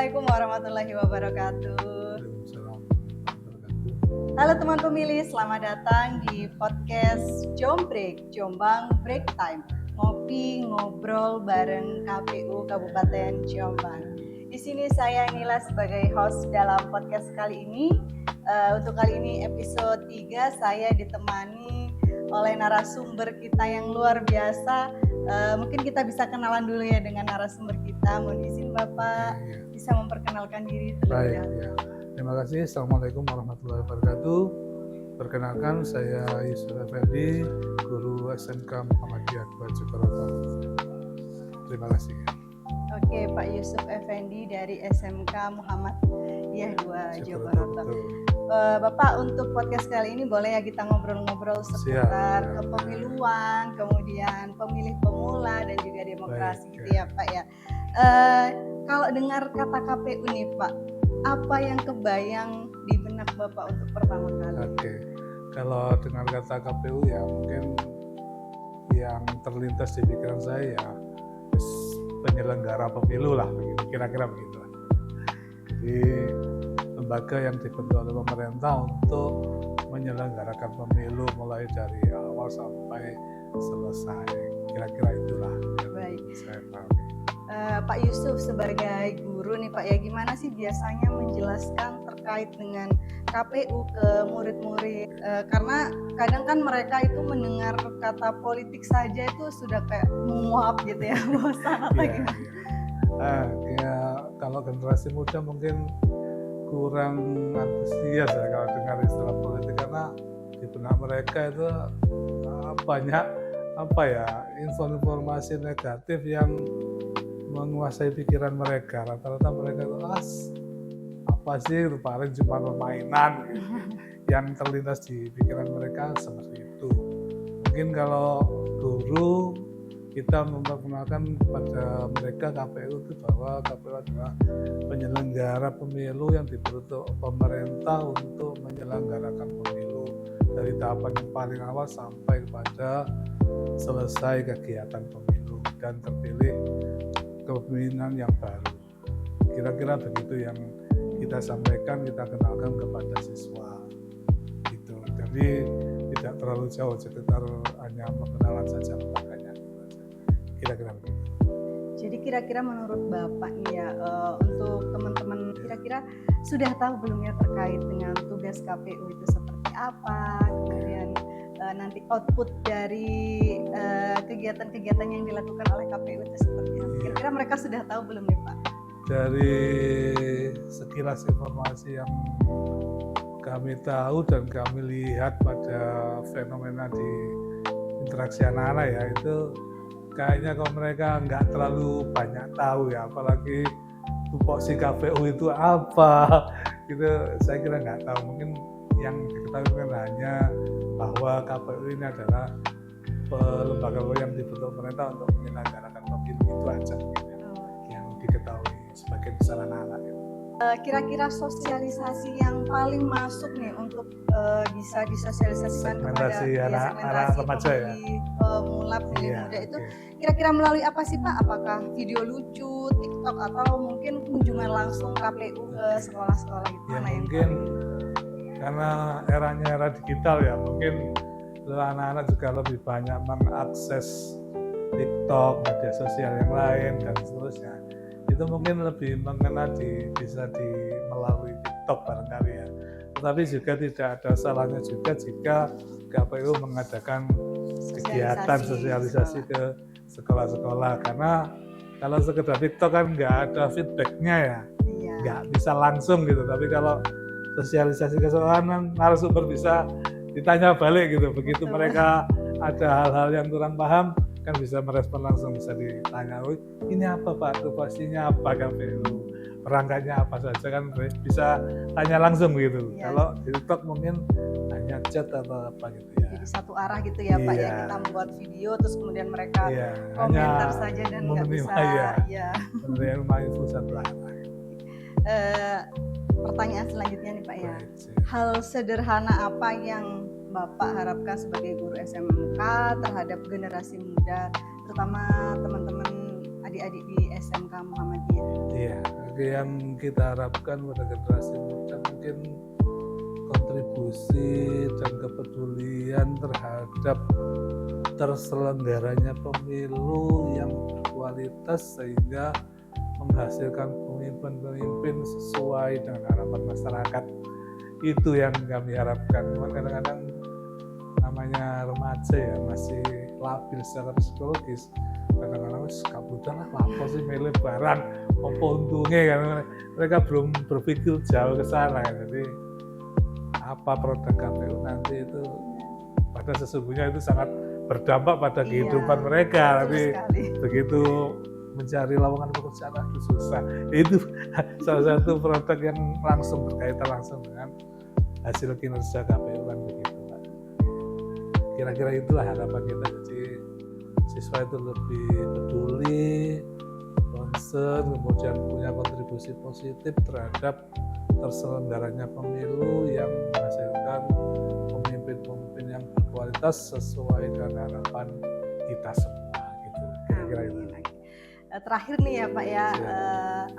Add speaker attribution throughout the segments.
Speaker 1: Assalamualaikum warahmatullahi wabarakatuh.
Speaker 2: Waalaikumsalam warahmatullahi wabarakatuh.
Speaker 1: Halo teman pemilih, selamat datang di podcast Jombreak, Jombang Break Time. Ngopi ngobrol bareng KPU Kabupaten Jombang. Di sini saya Nila sebagai host dalam podcast kali ini. Untuk kali ini episode 3 saya ditemani oleh narasumber kita yang luar biasa. Mungkin kita bisa kenalan dulu ya dengan narasumber kita. Mohon izin Bapak bisa memperkenalkan diri terlebih dahulu.
Speaker 2: Baik, terima kasih. Assalamualaikum warahmatullahi wabarakatuh. Perkenalkan, saya Yusuf Effendi, guru SMK Muhammadiyah 2 Jogoroto. Terima kasih.
Speaker 1: Oke, Pak Yusuf Effendi dari SMK Muhammadiyah 2 Jogoroto. Bapak, untuk podcast kali ini boleh ya kita ngobrol-ngobrol seputar kepemiluan, kemudian pemilih pemula dan juga demokrasi. Baik, gitu ya Pak ya. Kalau dengar kata KPU nih Pak, apa yang kebayang di benak Bapak untuk pertama kali?
Speaker 2: Oke, kalau dengar kata KPU ya mungkin yang terlintas di pikiran saya ya penyelenggara pemilu lah, kira-kira begitu. Jadi lembaga yang dibentuk oleh pemerintah untuk menyelenggarakan pemilu mulai dari awal sampai selesai, kira-kira itulah yang saya pahami.
Speaker 1: Pak Yusuf sebagai guru nih Pak ya, gimana sih biasanya menjelaskan terkait dengan KPU ke murid-murid? Karena kadang kan mereka itu mendengar kata politik saja itu sudah kayak menguap gitu ya, bosan atau gimana?
Speaker 2: Ya, kalau generasi muda mungkin kurang antusias ya kalau dengar istilah politik, karena di benak mereka itu banyak informasi negatif yang menguasai pikiran mereka. Rata-rata mereka itu apa sih itu paling cuma permainan gitu. Yang terlintas di pikiran mereka seperti itu. Mungkin kalau guru kita memperkenalkan kepada mereka KPU itu bahwa KPU adalah penyelenggara pemilu yang dibentuk pemerintah untuk menyelenggarakan pemilu dari tahapan yang paling awal sampai kepada selesai kegiatan pemilu dan terpilih kepemimpinan yang baru. Kira-kira begitu yang kita sampaikan, kita kenalkan kepada siswa gitu. Jadi tidak terlalu jauh, sekitar hanya pengenalan saja lembaganya. Kira-kira begitu.
Speaker 1: Jadi kira-kira menurut Bapak nih ya, untuk teman-teman kira-kira sudah tahu belum ya terkait dengan tugas KPU itu seperti apa, kemudian nanti output dari kegiatan-kegiatan yang dilakukan oleh KPU itu seperti apa? Kira-kira mereka sudah tahu belum nih Pak?
Speaker 2: Dari sekilas informasi yang kami tahu dan kami lihat pada fenomena di interaksi anak-anak ya, itu kayaknya kalau mereka nggak terlalu banyak tahu ya, apalagi tupoksi KPU itu apa gitu, saya kira nggak tahu. Mungkin yang diketahui kan hanya bahwa KPU ini adalah lembaga yang dibentuk pemerintah untuk menyelenggarakan pemilu, itu aja yang diketahui sebagian besar anak-anak itu.
Speaker 1: Kira-kira sosialisasi yang paling masuk nih untuk bisa disosialisasikan kepada
Speaker 2: anak remaja ya,
Speaker 1: pemula pemilih muda itu kira-kira melalui apa sih Pak? Apakah video lucu, TikTok, atau mungkin kunjungan langsung KPU ke sekolah-sekolah gitu?
Speaker 2: Ya mungkin karena eranya era digital ya, mungkin anak-anak juga lebih banyak mengakses TikTok, media sosial yang lain dan seterusnya. Itu mungkin lebih mengena bisa melalui TikTok barangkali ya. Tetapi juga tidak ada salahnya juga jika KPU mengadakan kegiatan sosialisasi ke sekolah-sekolah, karena kalau sekedar TikTok kan nggak ada feedbacknya ya, nggak bisa langsung gitu. Tapi kalau sosialisasi ke sekolah, narasumber bisa ditanya balik gitu. Begitu mereka ada hal-hal yang kurang paham, kan bisa merespon langsung, bisa ditanya, ini apa Pak, tupoksinya apa KPU, perangkatnya apa saja, kan bisa tanya langsung gitu. Kalau di TikTok mungkin hanya chat atau apa gitu ya.
Speaker 1: Jadi satu arah gitu ya Pak ya, kita membuat video terus kemudian mereka komentar saja dan nggak bisa
Speaker 2: menerima info satu arah.
Speaker 1: Pertanyaan selanjutnya nih Pak ya, hal sederhana apa yang Bapak harapkan sebagai guru SMK terhadap generasi muda, terutama teman-teman adik-adik di SMK Muhammadiyah?
Speaker 2: Iya, yang kita harapkan pada generasi muda mungkin kontribusi dan kepedulian terhadap terselenggaranya pemilu yang berkualitas sehingga menghasilkan pemimpin-pemimpin sesuai dengan harapan masyarakat. Itu yang kami harapkan. Cuman kadang-kadang namanya remaja ya masih labil secara psikologis. Kadang-kadang kabutan lah apa sih milih barang apa untungnya kan, mereka belum berpikir jauh ke sana. Jadi apa produk KPU nanti itu pada sesungguhnya itu sangat berdampak pada kehidupan mereka. Tapi begitu mencari lowongan pekerjaan itu susah. Itu salah satu produk yang langsung berkaitan langsung dengan hasil kinerja KPU kan begitu, Pak. Kira-kira itulah harapan kita. Jadi siswa itu lebih peduli, concern, kemudian punya kontribusi positif terhadap terselenggaranya pemilu yang menghasilkan pemimpin-pemimpin yang berkualitas sesuai dengan harapan kita semua gitu. Kira-kira itu.
Speaker 1: Terakhir nih ya Pak ya,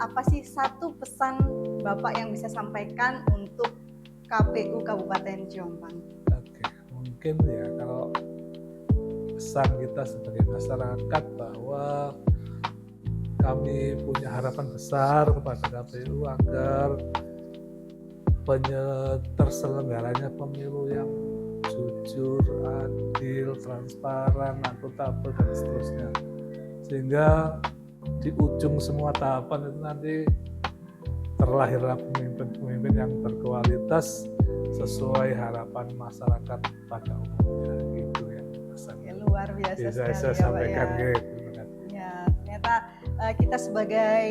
Speaker 1: apa sih satu pesan Bapak yang bisa sampaikan untuk KPU Kabupaten Jombang?
Speaker 2: Oke, mungkin ya kalau pesan kita sebagai masyarakat bahwa kami punya harapan besar kepada KPU agar terselenggaranya pemilu yang jujur, adil, transparan, akuntabel dan seterusnya, sehingga di ujung semua tahapan itu nanti terlahirlah pemimpin-pemimpin yang berkualitas sesuai harapan masyarakat pada umumnya gitu ya.
Speaker 1: Ya, luar biasa sekali
Speaker 2: saya
Speaker 1: ya
Speaker 2: sampaikan
Speaker 1: Pak ya. Ya, ternyata kita sebagai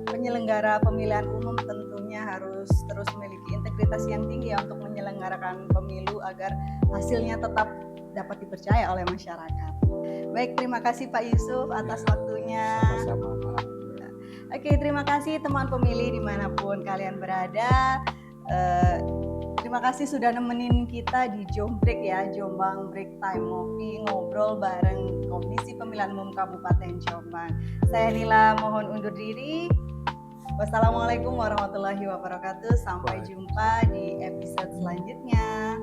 Speaker 1: penyelenggara pemilihan umum tentunya harus terus memiliki integritas yang tinggi ya untuk menyelenggarakan pemilu agar hasilnya tetap dapat dipercaya oleh masyarakat. Baik, terima kasih Pak Yusuf atas waktunya.
Speaker 2: Sama-sama, Pak.
Speaker 1: Oke, terima kasih teman pemilih dimanapun kalian berada. Terima kasih sudah nemenin kita di Jombrek ya, Jombang Break Time, ngopi ngobrol bareng Komisi Pemilihan Umum Kabupaten Jombang. Saya Nila mohon undur diri. Wassalamualaikum warahmatullahi wabarakatuh. Sampai jumpa di episode selanjutnya.